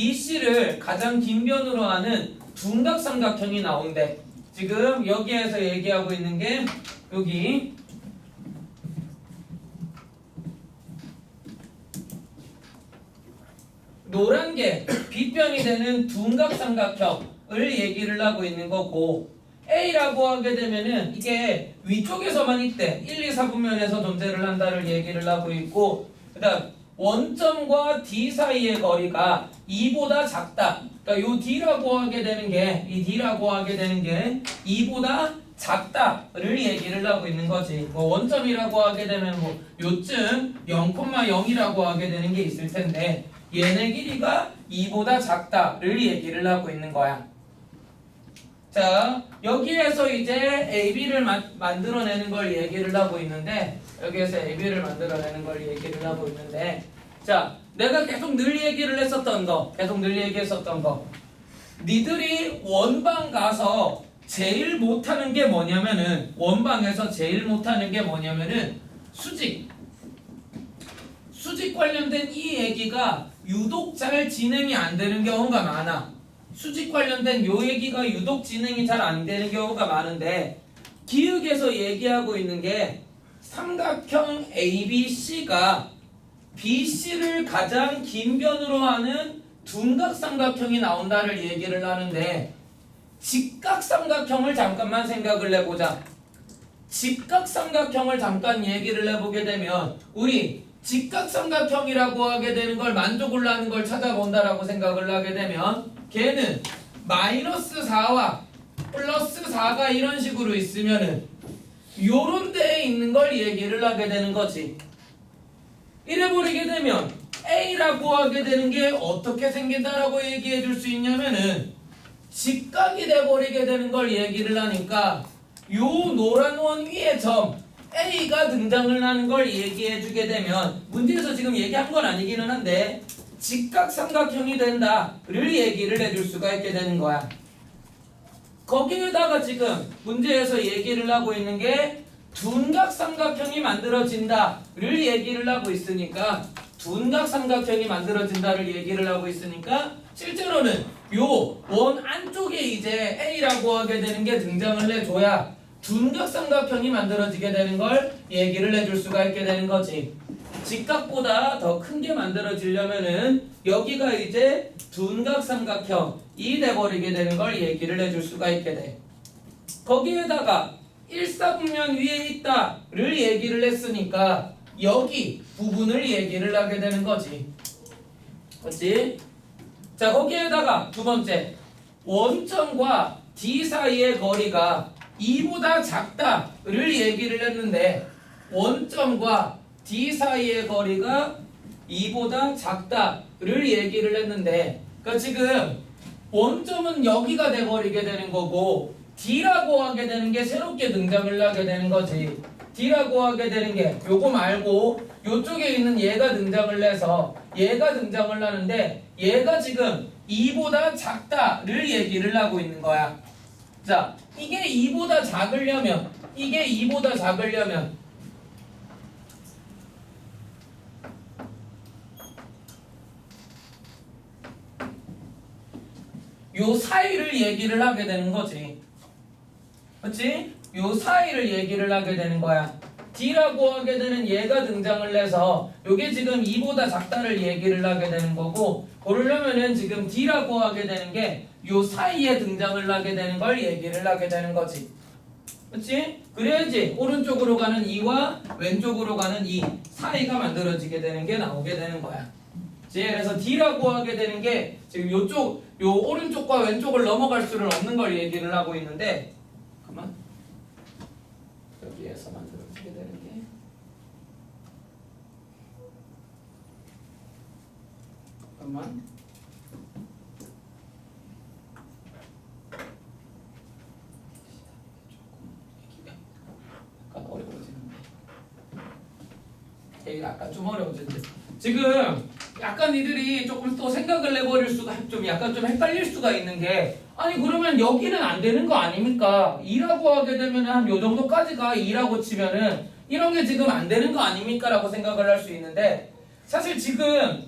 BC를 가장 긴 변으로 하는 둔각삼각형이 나온대. 지금 여기에서 얘기하고 있는 게 여기 노란 게 B변이 되는 둔각삼각형을 얘기를 하고 있는 거고, A라고 하게 되면은 이게 위쪽에서만 있대. 1, 2, 4분면에서 존재를 한다를 얘기를 하고 있고, 그 다음 원점과 D 사이의 거리가 2보다 작다. 그러니까 요 D라고 하게 되는 게, 이 D라고 하게 되는 게 2보다 작다를 얘기를 하고 있는 거지. 뭐 원점이라고 하게 되면 뭐 요쯤 0,0이라고 하게 되는 게 있을 텐데, 얘네 길이가 2보다 작다를 얘기를 하고 있는 거야. 자, 여기에서 이제 AB를 만들어내는 걸 얘기를 하고 있는데, 여기에서 AB를 만들어내는 걸 얘기를 하고 있는데, 자, 내가 계속 늘 얘기를 했었던 거, 니들이 원방 가서 제일 못하는 게 뭐냐면은, 원방에서 제일 못하는 게 뭐냐면은 수직 관련된 이 얘기가 유독 잘 진행이 안 되는 경우가 많아. 수직 관련된 요 얘기가 유독 진행이 잘 안 되는 경우가 많은데, 기역에서 얘기하고 있는 게 삼각형 ABC가 BC를 가장 긴 변으로 하는 둔각삼각형이 나온다를 얘기를 하는데, 직각삼각형을 잠깐만 생각을 해보자. 직각삼각형을 잠깐 얘기를 해보게 되면 우리 직각삼각형이라고 하게 되는 걸 만족을 하는 걸 찾아본다라고 생각을 하게 되면, 걔는 마이너스 4와 플러스 4가 이런 식으로 있으면은 요런 데에 있는 걸 얘기를 하게 되는 거지. 이래버리게 되면 A라고 하게 되는 게 어떻게 생긴다라고 얘기해 줄 수 있냐면은 직각이 돼버리게 되는 걸 얘기를 하니까, 요 노란 원 위에 점 A가 등장을 하는 걸 얘기해 주게 되면, 문제에서 지금 얘기한 건 아니기는 한데 직각삼각형이 된다를 얘기를 해줄 수가 있게 되는 거야. 거기에다가 지금 문제에서 얘기를 하고 있는 게 둔각삼각형이 만들어진다를 얘기를 하고 있으니까, 둔각삼각형이 만들어진다를 얘기를 하고 있으니까 실제로는 요 원 안쪽에 이제 A라고 하게 되는 게 등장을 해줘야 둔각삼각형이 만들어지게 되는 걸 얘기를 해줄 수가 있게 되는 거지. 직각보다 더 큰 게 만들어지려면은 여기가 이제 둔각삼각형이 돼버리게 되는 걸 얘기를 해줄 수가 있게 돼. 거기에다가 1사분면 위에 있다를 얘기를 했으니까 여기 부분을 얘기를 하게 되는 거지. 그렇지? 자, 거기에다가 두 번째, 원점과 D 사이의 거리가 2보다 작다를 얘기를 했는데, 원점과 D 사이의 거리가 2보다 작다를 얘기를 했는데, 그러니까 지금 원점은 여기가 돼버리게 되는 거고, D라고 하게 되는 게 새롭게 등장을 하게 되는 거지. D라고 하게 되는 게 요거 말고 요쪽에 있는 얘가 등장을 해서 얘가 등장을 하는데, 얘가 지금 2보다 작다를 얘기를 하고 있는 거야. 자, 이게 2보다 작으려면 요 사이를 얘기를 하게 되는 거지. 그렇지? 요 사이를 얘기를 하게 되는 거야. D라고 하게 되는 얘가 등장을 해서 요게 지금 2보다 작다를 얘기를 하게 되는 거고, 그러려면은 지금 D라고 하게 되는 게 요 사이에 등장을 하게 되는 걸 얘기를 하게 되는 거지. 그렇지? 그래야지 오른쪽으로 가는 2와 왼쪽으로 가는 2 사이가 만들어지게 되는 게 나오게 되는 거야. 그래서 D라고 하게 되는 게 지금 요쪽 요 오른쪽과 왼쪽을 넘어갈 수는 없는 걸 얘기를 하고 있는데, 잠깐만, 여기에서 만들어지게 되는 게, 잠깐만, 약간 어려워지는데, 약간 좀 어려워지는데, 지금 약간 이들이 조금 또 생각을 해버릴 수가, 좀 약간 좀 헷갈릴 수가 있는 게, 아니 그러면 여기는 안 되는 거 아닙니까? 2라고 하게 되면 한 요 정도까지가 2라고 치면은 이런 게 지금 안 되는 거 아닙니까? 라고 생각을 할 수 있는데, 사실 지금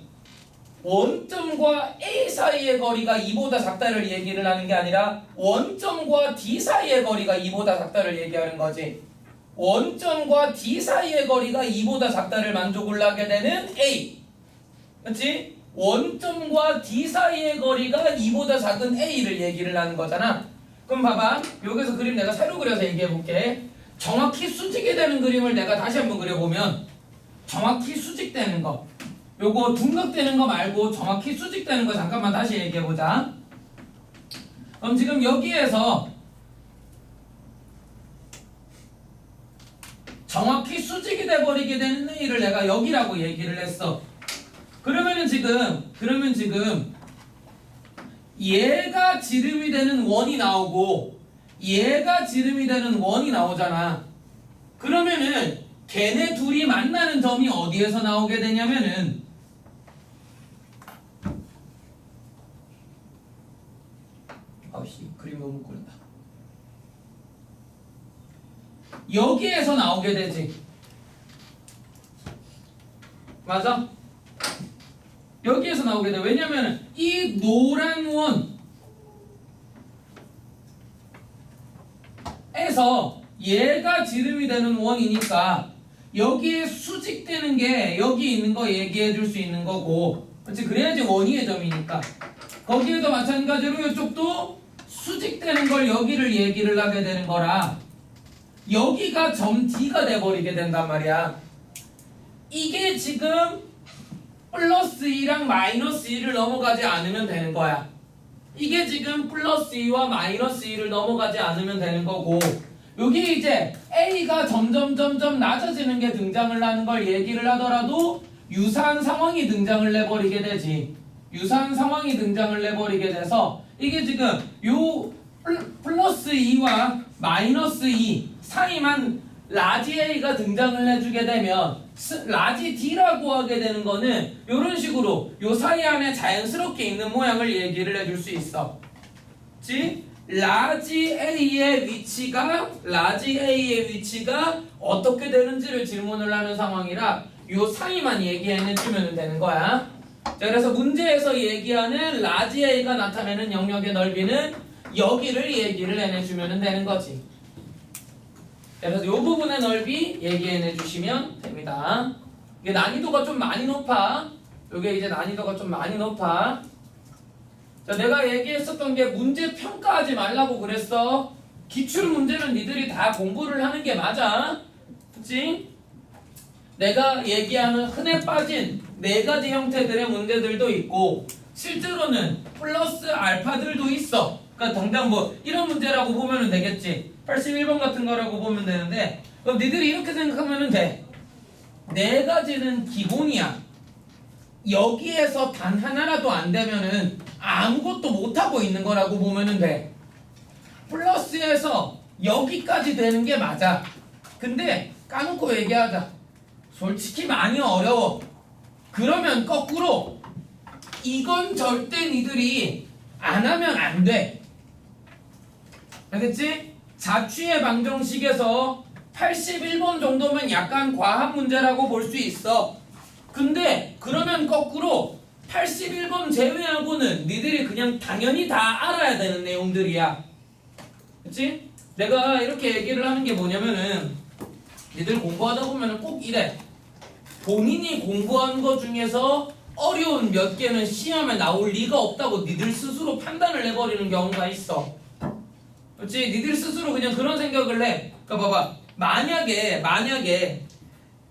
원점과 A 사이의 거리가 2보다 작다를 얘기를 하는 게 아니라 원점과 D 사이의 거리가 2보다 작다를 얘기하는 거지. 원점과 D 사이의 거리가 2보다 작다를 만족을 하게 되는 A. 그렇지? 원점과 D 사이의 거리가 2보다 작은 A를 얘기를 하는 거잖아. 그럼 봐봐. 여기서 그림 내가 새로 그려서 얘기해 볼게. 정확히 수직이 되는 그림을 내가 다시 한번 그려보면 정확히 수직되는 거, 요거 둔각되는 거 말고 정확히 수직되는 거 잠깐만 다시 얘기해 보자. 그럼 지금 여기에서 정확히 수직이 돼버리게 되는 A를 내가 여기라고 얘기를 했어. 그러면 지금 얘가 지름이 되는 원이 나오고 얘가 지름이 되는 원이 나오잖아. 그러면은 걔네 둘이 만나는 점이 어디에서 나오게 되냐면은 아우씨 그림 너무 꼴린다. 여기에서 나오게 되지. 맞아? 여기에서 나오게 돼. 왜냐면 이 노란 원에서 얘가 지름이 되는 원이니까 여기에 수직되는 게 여기 있는 거 얘기해 줄 수 있는 거고, 그렇지? 그래야지 원위의 점이니까. 거기에도 마찬가지로 이쪽도 수직되는 걸 여기를 얘기를 하게 되는 거라 여기가 점 D가 돼버리게 된단 말이야. 이게 지금 플러스 2랑 마이너스 2를 넘어가지 않으면 되는 거야. 이게 지금 플러스 2와 마이너스 2를 넘어가지 않으면 되는 거고, 여기 이제 A가 점점 낮아지는 게 등장을 하는 걸 얘기를 하더라도 유사한 상황이 등장을 해버리게 되지. 유사한 상황이 등장을 해버리게 돼서 이게 지금 요 플러스 2와 마이너스 2 사이만 라지 A가 등장을 해주게 되면 라지 D라고 하게 되는 거는 이런 식으로 요 사이 안에 자연스럽게 있는 모양을 얘기를 해줄 수 있어. 그치? 라지 A의 위치가 어떻게 되는지를 질문을 하는 상황이라 요 사이만 얘기해주면 되는 거야. 자, 그래서 문제에서 얘기하는 라지 A가 나타내는 영역의 넓이는 여기를 얘기를 해내주면 되는 거지. 그래서 이 부분의 넓이 얘기해 주시면 됩니다. 이게 난이도가 좀 많이 높아. 이게 이제 난이도가 좀 많이 높아. 자, 내가 얘기했었던 게 문제 평가하지 말라고 그랬어. 기출 문제는 니들이 다 공부를 하는 게 맞아. 그치? 내가 얘기하는 흔해 빠진 4가지 형태들의 문제들도 있고 실제로는 플러스 알파들도 있어. 그러니까 당장 뭐 이런 문제라고 보면 되겠지. 81번 같은 거라고 보면 되는데, 그럼 니들이 이렇게 생각하면 돼. 4가지는 기본이야. 여기에서 단 하나라도 안 되면은 아무것도 못하고 있는 거라고 보면 돼. 플러스에서 여기까지 되는 게 맞아. 근데 까놓고 얘기하자. 솔직히 많이 어려워. 그러면 거꾸로 이건 절대 니들이 안 하면 안 돼. 알겠지? 자취의 방정식에서 81번 정도면 약간 과한 문제라고 볼 수 있어. 근데 그러면 거꾸로 81번 제외하고는 니들이 그냥 당연히 다 알아야 되는 내용들이야. 그치? 내가 이렇게 얘기를 하는 게 뭐냐면은 니들 공부하다 보면은 꼭 이래. 본인이 공부한 거 중에서 어려운 몇 개는 시험에 나올 리가 없다고 니들 스스로 판단을 해버리는 경우가 있어. 그렇지? 니들 스스로 그냥 그런 생각을 해. 그러니까 봐봐. 만약에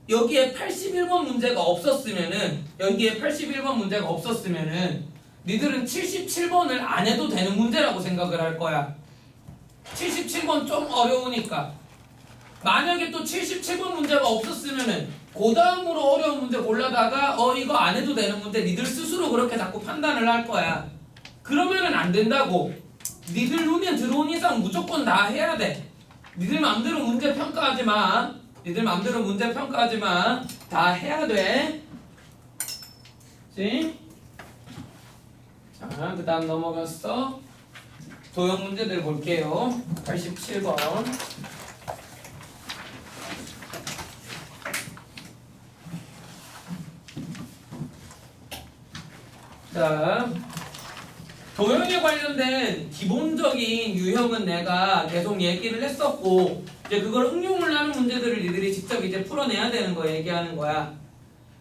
여기에 81번 문제가 없었으면은 니들은 77번을 안 해도 되는 문제라고 생각을 할 거야. 77번 좀 어려우니까. 만약에 또 77번 문제가 없었으면은 그 다음으로 어려운 문제 골라다가 이거 안 해도 되는 문제 니들 스스로 그렇게 자꾸 판단을 할 거야. 그러면은 안 된다고. 니들 눈에 들어온 이상 무조건 다 해야 돼. 니들 맘대로 문제 평가하지 마. 다 해야 돼. 그치? 자, 그 다음 넘어갔어. 도형 문제들 볼게요. 87번. 자, 도형에 관련된 기본적인 유형은 내가 계속 얘기를 했었고 이제 그걸 응용을 하는 문제들을 니들이 직접 이제 풀어내야 되는 거 얘기하는 거야.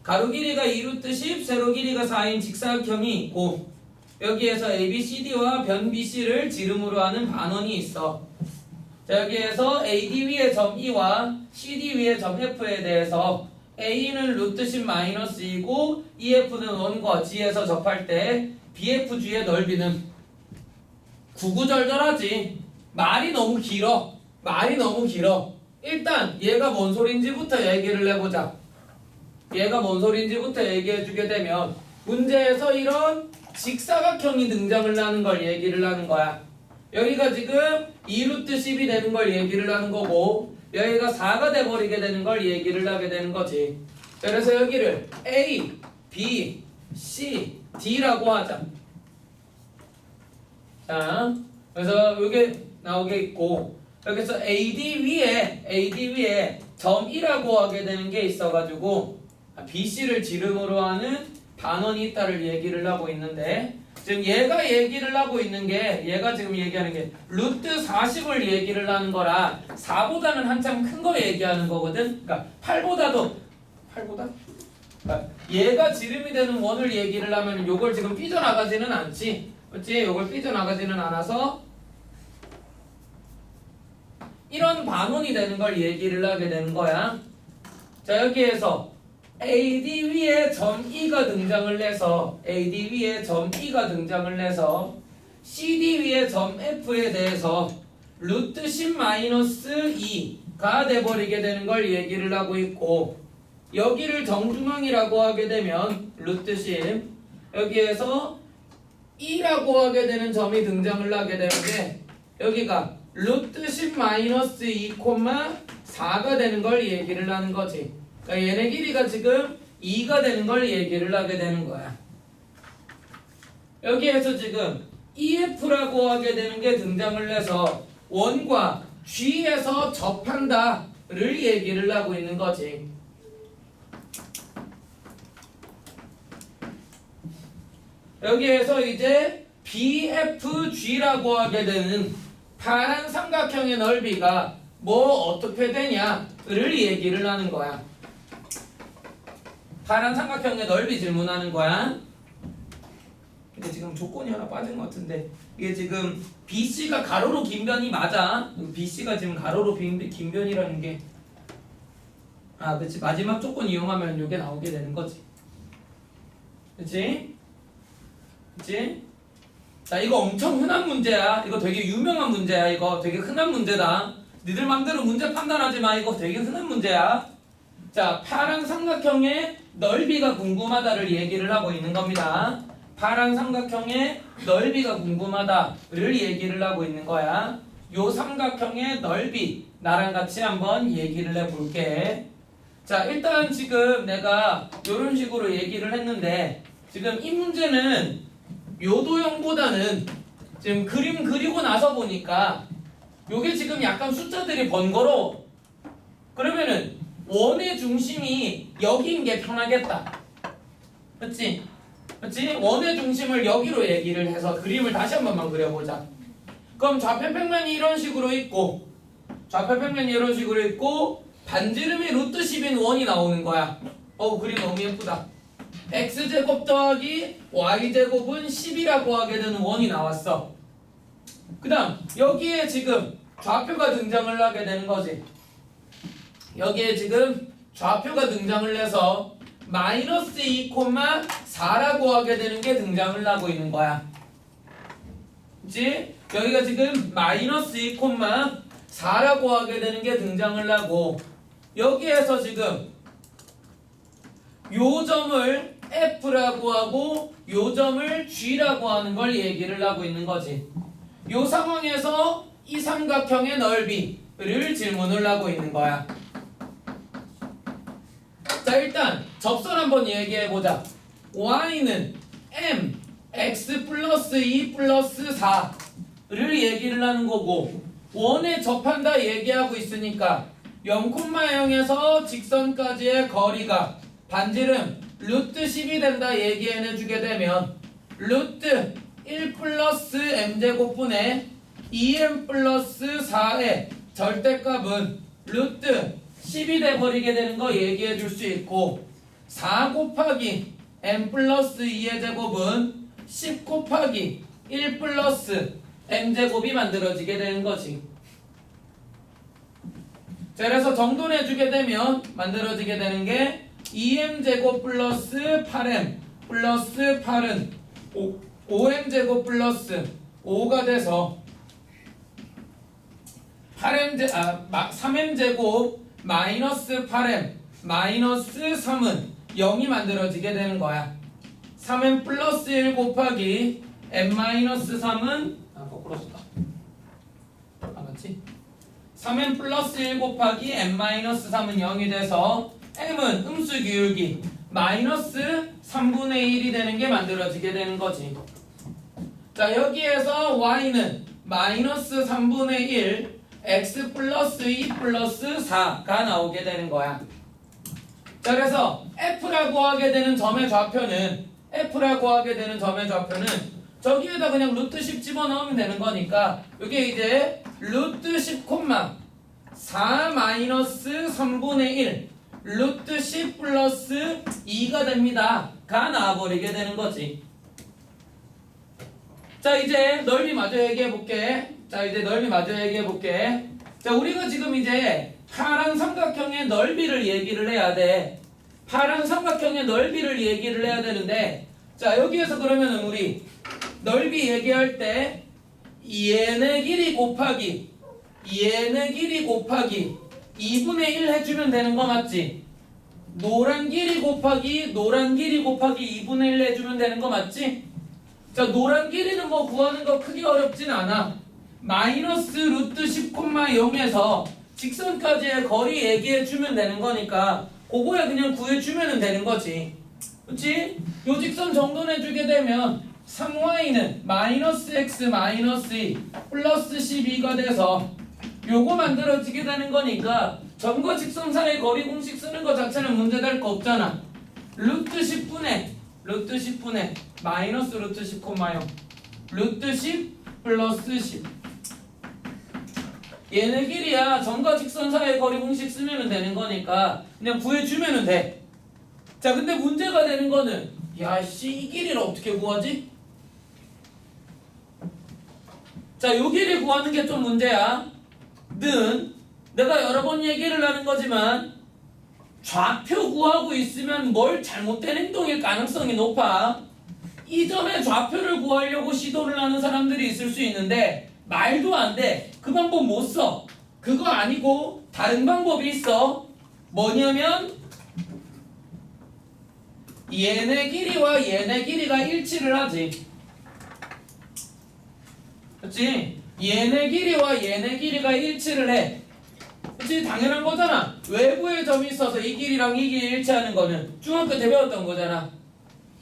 가로 길이가 2루트 10, 세로 길이가 4인 직사각형이 있고 여기에서 ABCD와 변 BC를 지름으로 하는 반원이 있어. 자, 여기에서 AD 위의 점 E와 CD 위의 점 F에 대해서 A는 루트 10 마이너스이고 EF는 원과 G에서 접할 때 BFG의 넓이는 구구절절하지. 말이 너무 길어. 일단 얘가 뭔 소린지부터 얘기를 해보자. 얘가 뭔 소린지부터 얘기해주게 되면 문제에서 이런 직사각형이 등장을 하는 걸 얘기를 하는 거야. 여기가 지금 2루트 10이 되는 걸 얘기를 하는 거고 여기가 4가 돼버리게 되는 걸 얘기를 하게 되는 거지. 그래서 여기를 A, B, C, D라고 하자. 자, 그래서 이게 나오게 있고 여기서 AD 위에 점 E라고 하게 되는 게 있어가지고 BC를 지름으로 하는 반원이 있다를 얘기를 하고 있는데 지금 얘가 얘기를 하고 있는 게 얘가 지금 얘기하는 게 루트 40을 얘기를 하는 거라 4보다는 한참 큰 거 얘기하는 거거든. 그러니까 8보다? 그러니까 얘가 지름이 되는 원을 얘기를 하면 요걸 지금 삐져나가지는 않지. 그렇지? 요걸 삐져나가지는 않아서 이런 반원이 되는 걸 얘기를 하게 되는 거야. 자, 여기에서 AD 위에 점 E가 등장을 해서 CD 위에 점 F에 대해서 루트 10 마이너스 2가 돼버리게 되는 걸 얘기를 하고 있고 여기를 정중앙이라고 하게 되면 루트 10 여기에서 E라고 하게 되는 점이 등장을 하게 되는데 여기가 루트 10 마이너스 2, 4가 되는 걸 얘기를 하는 거지. 그러니까 얘네 길이가 지금 2가 되는 걸 얘기를 하게 되는 거야. 여기에서 지금 EF라고 하게 되는 게 등장을 해서 원과 G에서 접한다를 얘기를 하고 있는 거지. 여기에서 이제 BFG라고 하게 되는 파란 삼각형의 넓이가 뭐 어떻게 되냐를 얘기를 하는 거야. 파란 삼각형의 넓이 질문하는 거야. 근데 지금 조건이 하나 빠진 것 같은데 이게 지금 BC가 가로로 긴 변이 맞아. BC가 지금 가로로 긴 변이라는 게 그렇지. 마지막 조건 이용하면 이게 나오게 되는 거지. 그렇지? 자, 이거 엄청 흔한 문제야. 이거 되게 유명한 문제야. 이거 되게 흔한 문제다. 니들 맘대로 문제 판단하지 마. 이거 되게 흔한 문제야. 자, 파란 삼각형의 넓이가 궁금하다를 얘기를 하고 있는 겁니다. 파란 삼각형의 넓이가 궁금하다를 얘기를 하고 있는 거야. 요 삼각형의 넓이 나랑 같이 한번 얘기를 해볼게. 자, 일단 지금 내가 요런 식으로 얘기를 했는데 지금 이 문제는 요 도형보다는 지금 그림 그리고 나서 보니까 요게 지금 약간 숫자들이 번거로워. 그러면은 원의 중심이 여기인 게 편하겠다. 그치? 원의 중심을 여기로 얘기를 해서 그림을 다시 한 번만 그려보자. 그럼 좌표평면이 이런 식으로 있고 반지름이 루트 10인 원이 나오는 거야. 그림 너무 예쁘다. x제곱 더하기 y제곱은 10이라고 하게 되는 원이 나왔어. 그 다음 여기에 지금 좌표가 등장을 하게 되는 거지. 여기에 지금 좌표가 등장을 해서 마이너스 2,4라고 하게 되는 게 등장을 하고 있는 거야. 그치? 여기가 지금 마이너스 2,4라고 하게 되는 게 등장을 하고 여기에서 지금 요 점을 F라고 하고 요 점을 G라고 하는 걸 얘기를 하고 있는 거지. 요 상황에서 이 삼각형의 넓이를 질문을 하고 있는 거야. 자, 일단 접선 한번 얘기해보자. y는 m x 플러스 2 플러스 4를 얘기를 하는 거고 원에 접한다 얘기하고 있으니까 0,0에서 직선까지의 거리가 반지름 루트 10이 된다 얘기해주게 되면 루트 1 플러스 m제곱분의 2m 플러스 4의 절대값은 루트 10이 돼버리게 되는 거 얘기해 줄 수 있고 4 곱하기 m 플러스 2의 제곱은 10 곱하기 1 플러스 m제곱이 만들어지게 되는 거지. 자, 그래서 정돈해주게 되면 만들어지게 되는 게 2m제곱 플러스 8m 플러스 8은 5m제곱 플러스 5가 돼서 3m제곱 마이너스 8m 마이너스 3은 0이 만들어지게 되는 거야. 3m 플러스 1 곱하기 m 마이너스 3은 거꾸로 썼다. 맞지? 3m 플러스 1 곱하기 m 마이너스 3은 0이 돼서 m은 음수 기울기 마이너스 3분의 1이 되는 게 만들어지게 되는 거지. 자, 여기에서 y는 마이너스 3분의 1 x 플러스 2 플러스 4가 나오게 되는 거야. 자, 그래서 f라고 하게 되는 점의 좌표는 저기에다 그냥 루트 10 집어넣으면 되는 거니까 이게 이제 루트 10, 4 마이너스 3분의 1 루트 10 플러스 2가 됩니다 가 나와버리게 되는 거지. 자, 이제 넓이 마저 얘기해 볼게. 자, 우리가 지금 이제 파란 삼각형의 넓이를 얘기를 해야 돼. 파란 삼각형의 넓이를 얘기를 해야 되는데, 자, 여기에서 그러면은 우리 넓이 얘기할 때 얘네 길이 곱하기 2분의 1 해주면 되는 거 맞지? 노란 길이 곱하기 2분의 1 해주면 되는 거 맞지? 자, 노란 길이는 뭐 구하는 거 크게 어렵진 않아. 마이너스 루트 10,0에서 직선까지의 거리 얘기해주면 되는 거니까 그거에 그냥 구해주면 되는 거지. 그치? 요 직선 정돈해주게 되면 3y는 마이너스 x 마이너스 2 플러스 12가 돼서 요거 만들어지게 되는 거니까 점과 직선 사이의 거리 공식 쓰는 거 자체는 문제될 거 없잖아. 루트 10분의 마이너스 루트 10,0 루트 10 플러스 10 얘네 길이야. 점과 직선 사이의 거리 공식 쓰면 되는 거니까 그냥 구해주면 돼. 자, 근데 문제가 되는 거는 이 길이를 어떻게 구하지? 자, 요 길이 구하는 게 좀 문제야. 내가 여러 번 얘기를 하는 거지만 좌표 구하고 있으면 뭘 잘못된 행동일 가능성이 높아. 이전에 좌표를 구하려고 시도를 하는 사람들이 있을 수 있는데 말도 안 돼. 그 방법 못 써. 그거 아니고 다른 방법이 있어. 뭐냐면 얘네 길이와 얘네 길이가 일치를 하지. 그치? 얘네 길이와 얘네 길이가 일치를 해. 그치? 당연한 거잖아. 외부에 점이 있어서 이 길이랑 이 길이 일치하는 거는 중학교 때 배웠던 거잖아.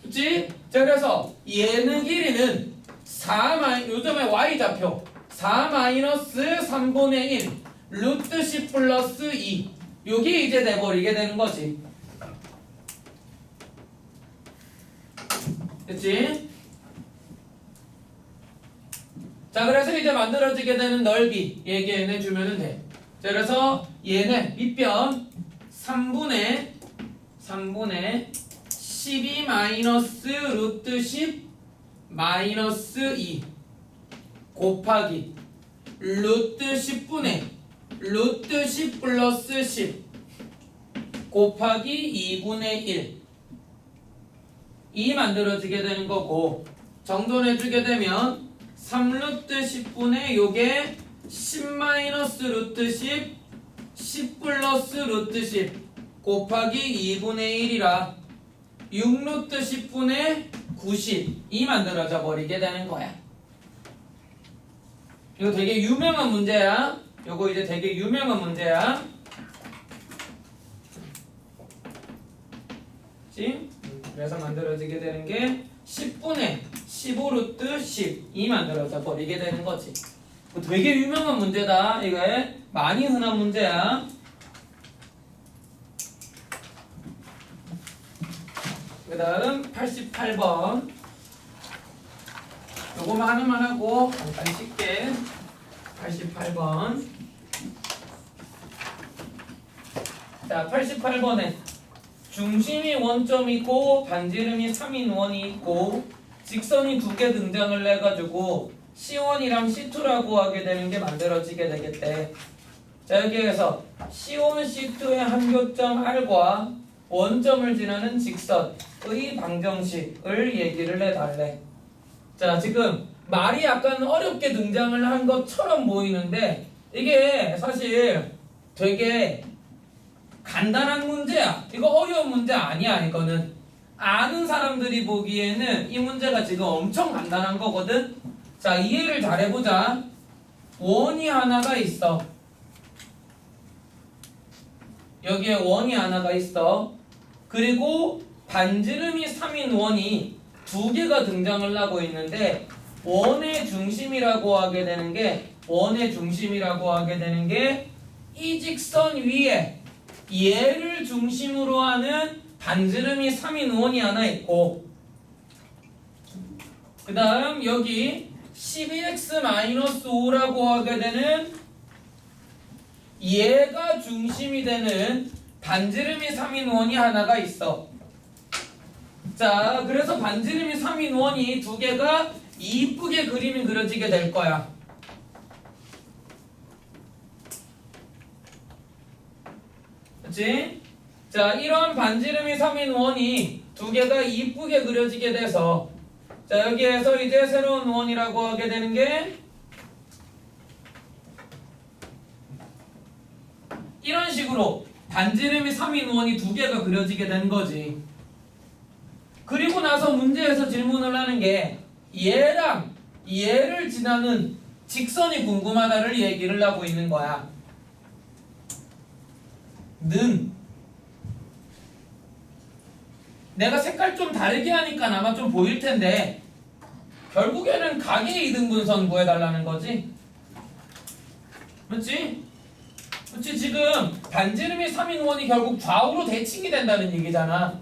그치? 자, 그래서 얘는 길이는 요점의 y좌표 4 마이너스 3분의 1 루트 10 플러스 2 요게 이제 돼버리게 되는 거지. 그치? 자, 그래서 이제 만들어지게 되는 넓이 얘기해주면 돼. 자, 그래서 얘는 밑변 3분의 12 마이너스 루트 10 마이너스 2 곱하기 루트 10분의 루트 10 플러스 10 곱하기 2분의 1 이 만들어지게 되는 거고, 정돈해주게 되면 3루트 10분의 요게 10 마이너스 루트 10 10 플러스 루트 10 곱하기 2분의 1이라 6루트 10분의 90 이 만들어져 버리게 되는 거야. 이거 되게 유명한 문제야. 요거 이제 되게 유명한 문제야. 그치? 그래서 만들어지게 되는 게 10분의 15루트 10 이 만들어져 버리게 되는 거지. 되게 유명한 문제다. 이거 많이 흔한 문제야. 그 다음 88번. 요거만 하나만 하고 잠깐 쉽게 88번. 자, 88번에 중심이 원점이고 반지름이 3인 원이 있고 직선이 두 개 등장을 해가지고 C1이랑 C2라고 하게 되는 게 만들어지게 되겠대. 자, 여기에서 C1, C2의 한 교점 R과 원점을 지나는 직선의 방정식을 얘기를 해달래. 자, 지금 말이 약간 어렵게 등장을 한 것처럼 보이는데 이게 사실 되게 간단한 문제야. 이거 어려운 문제 아니야. 이거는 아는 사람들이 보기에는 이 문제가 지금 엄청 간단한 거거든. 자, 이해를 잘 해보자. 원이 하나가 있어. 여기에 원이 하나가 있어. 그리고 반지름이 3인 원이 두 개가 등장을 하고 있는데 원의 중심이라고 하게 되는 게 이 직선 위에 얘를 중심으로 하는 반지름이 3인 원이 하나 있고 그 다음 여기 12x-5라고 하게 되는 얘가 중심이 되는 반지름이 3인 원이 하나가 있어. 자, 그래서 반지름이 3인 원이 두 개가 이쁘게 그림이 그려지게 될 거야. 그치? 자, 이런 반지름이 3인 원이 두 개가 이쁘게 그려지게 돼서 자, 여기에서 이제 새로운 원이라고 하게 되는 게 이런 식으로 반지름이 3인 원이 두 개가 그려지게 된 거지. 그리고 나서 문제에서 질문을 하는 게 얘랑 얘를 지나는 직선이 궁금하다를 얘기를 하고 있는 거야. 내가 색깔 좀 다르게 하니까 아마 좀 보일 텐데 결국에는 각의 이등분선 구해달라는 거지. 그렇지? 그렇지? 지금 반지름이 3인 원이 결국 좌우로 대칭이 된다는 얘기잖아.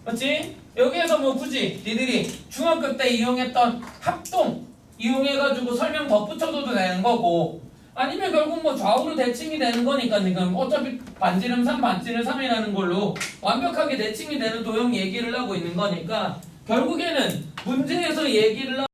그렇지? 여기에서 뭐 굳이 니들이 중학교 때 이용했던 합동 이용해가지고 설명 덧붙여줘도 되는 거고 아니면 결국 뭐 좌우로 대칭이 되는 거니까 지금 어차피 반지름 3, 반지름 3이라는 걸로 완벽하게 대칭이 되는 도형 얘기를 하고 있는 거니까 결국에는 문제에서 얘기를